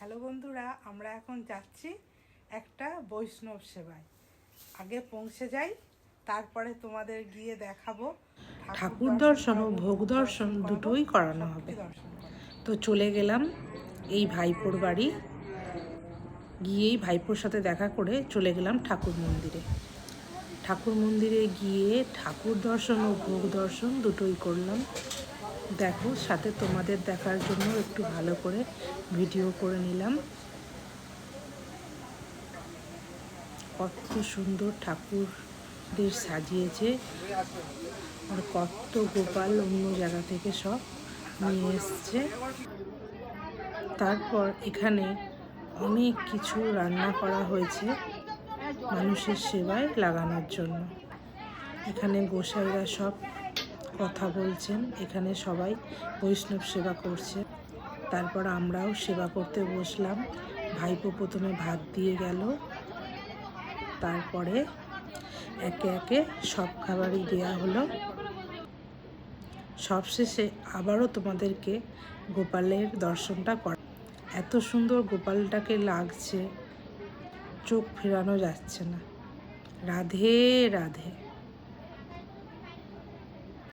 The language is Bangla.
হ্যালো বন্ধুরা, আমরা এখন যাচ্ছি একটা বৈষ্ণব সেবায়। আগে পৌঁছে যাই, তারপরে তোমাদের গিয়ে দেখাবো ঠাকুর দর্শন ও ভোগ দর্শন দুটোই করানো হবে। তো চলে গেলাম এই ভাইপোর বাড়ি, গিয়েই ভাইপোর সাথে দেখা করে চলে গেলাম ঠাকুর মন্দিরে। ঠাকুর মন্দিরে গিয়ে ঠাকুর দর্শন ও ভোগ দর্শন দুটোই করলাম। দেখো, সাথে তোমাদের দেখার জন্য একটু ভালো করে ভিডিও করে নিলাম। কত সুন্দর ঠাকুরদের সাজিয়েছে, আর কত গোপাল অন্য জায়গা থেকে সব নিয়ে এসছে। তারপর এখানে অনেক কিছু রান্না করা হয়েছে মানুষের সেবায় লাগানোর জন্য। এখানে গোসাইরা সব কথা বলছেন, এখানে সবাই বৈষ্ণব সেবা করছে। তারপর আমরাও সেবা করতে বসলাম। ভাইপো প্রথমে ভাত দিয়ে গেল, তারপরে একে একে সব খাবারই দেওয়া হলো। সবশেষে আবারও তোমাদেরকে গোপালের দর্শনটা করা। এত সুন্দর গোপালটাকে লাগছে, চোখ ফেরানো যাচ্ছে না। রাধে রাধে।